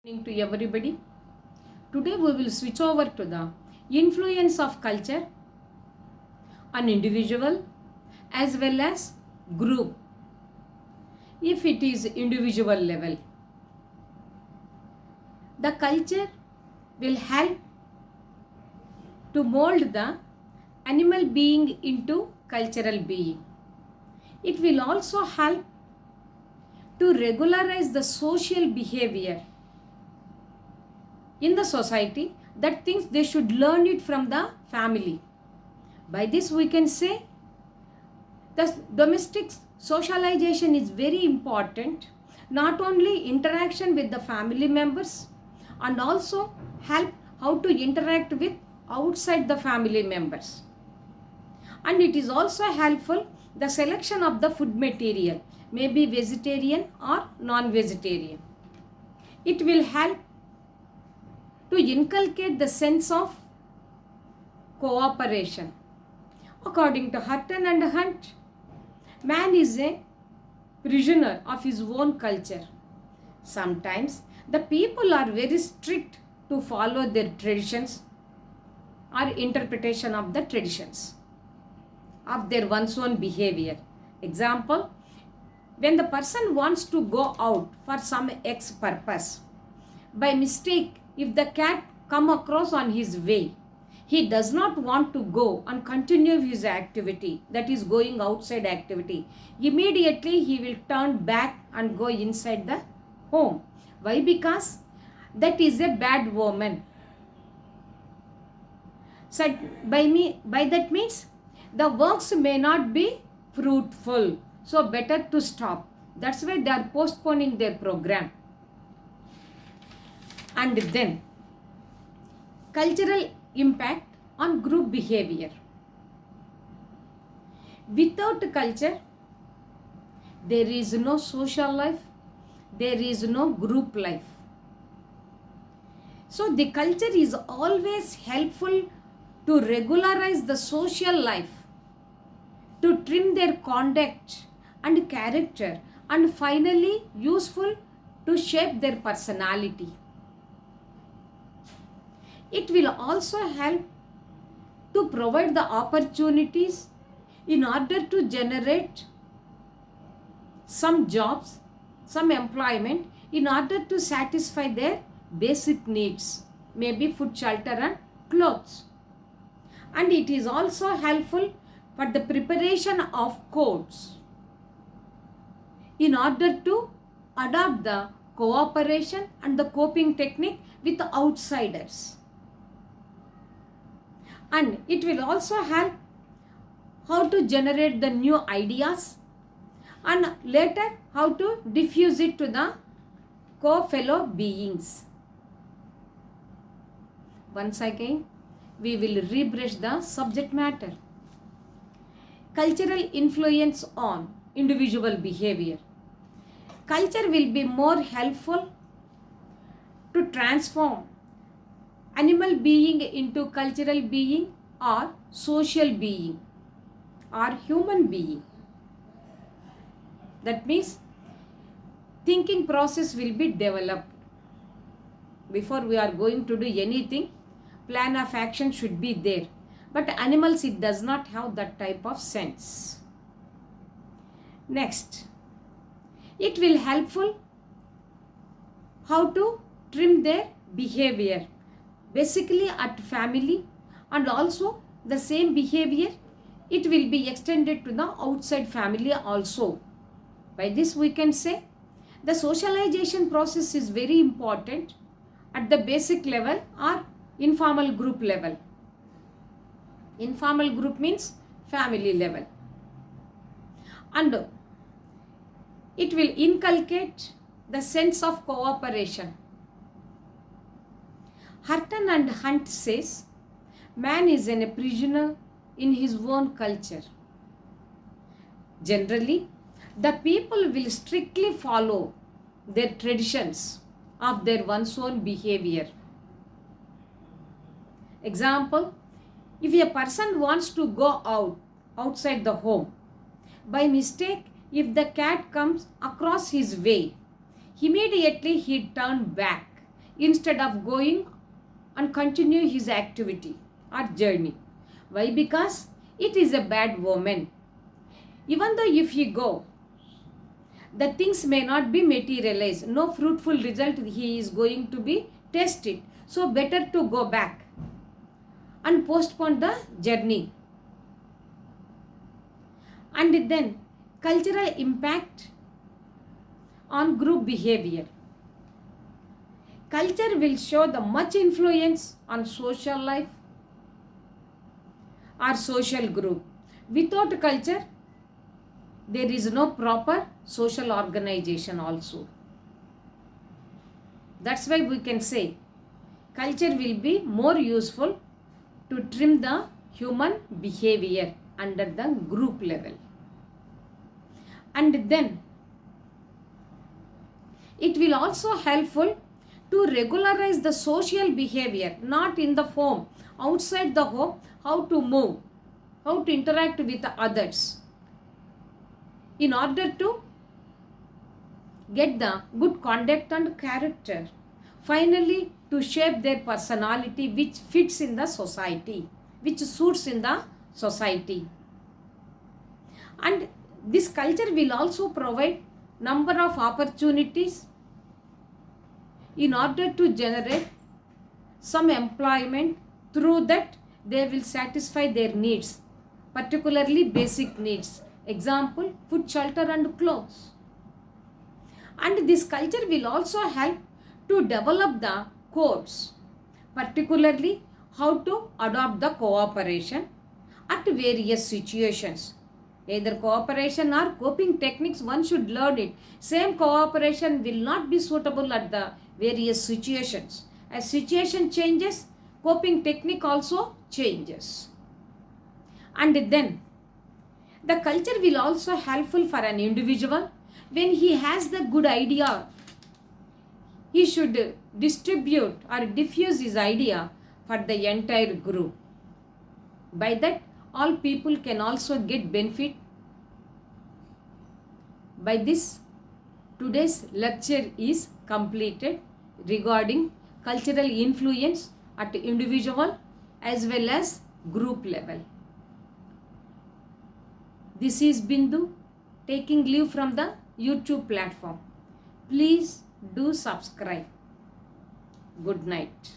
Evening to everybody. Today we will switch over to the influence of culture on individual as well as group. If it is individual level, the culture will help to mold the animal being into cultural being. It will also help to regularize the social behavior in the society that thinks they should learn it from the family. By this we can say the domestic socialization is very important, not only interaction with the family members and also help how to interact with outside the family members. And it is also helpful the selection of the food material, maybe vegetarian or non-vegetarian. It will help to inculcate the sense of cooperation. According to Hutton and Hunt, man is a prisoner of his own culture. Sometimes the people are very strict to follow their traditions or interpretation of the traditions of their one's own behavior. Example, when the person wants to go out for some X purpose, by mistake, if the cat come across on his way, he does not want to go and continue his activity, that is going outside activity. Immediately he will turn back and go inside the home. Why? Because that is a bad woman. So by that means the works may not be fruitful. So better to stop. That's why they are postponing their program. And then cultural impact on group behavior. Without culture, there is no social life, there is no group life. So the culture is always helpful to regularize the social life, to trim their conduct and character, and finally useful to shape their personality. It will also help to provide the opportunities in order to generate some jobs, some employment in order to satisfy their basic needs, maybe food, shelter and clothes. And it is also helpful for the preparation of codes in order to adopt the cooperation and the coping technique with the outsiders. And it will also help how to generate the new ideas and later how to diffuse it to the co-fellow beings. Once again, we will rebrush the subject matter. Cultural influence on individual behavior. Culture will be more helpful to transform animal being into cultural being or social being or human being. That means thinking process will be developed. Before we are going to do anything, plan of action should be there. But animals, it does not have that type of sense. Next, it will helpful how to trim their behavior. Basically at family, and also the same behavior, it will be extended to the outside family also. By this we can say the socialization process is very important at the basic level or informal group level. Informal group means family level. And it will inculcate the sense of cooperation. Hutton and Hunt says, man is a prisoner in his own culture. Generally, the people will strictly follow their traditions of their one's own behavior. Example, if a person wants to go outside the home, by mistake, if the cat comes across his way, immediately he turned back instead of going and continue his activity or journey. Why? Because it is a bad woman. Even though if he go, the things may not be materialized. No fruitful result he is going to be tested. So better to go back and postpone the journey. And then cultural impact on group behavior. Culture will show the much influence on social life or social group. Without culture, there is no proper social organization also. That's why we can say culture will be more useful to trim the human behavior under the group level. And then it will also helpful to regularize the social behavior, not in the home, outside the home, how to move, how to interact with others, in order to get the good conduct and character. Finally, to shape their personality which fits in the society, which suits in the society. And this culture will also provide number of opportunities in order to generate some employment. Through that they will satisfy their needs, particularly basic needs. Example, food, shelter and clothes. And this culture will also help to develop the codes, particularly how to adopt the cooperation at various situations. Either cooperation or coping techniques, one should learn it. Same cooperation will not be suitable at the various situations. As situation changes, coping technique also changes. And then the culture will also helpful for an individual. When he has the good idea, he should distribute or diffuse his idea for the entire group. By that, all people can also get benefit. By this, today's lecture is completed regarding cultural influence at individual as well as group level. This is Bindu taking leave from the YouTube platform. Please do subscribe. Good night.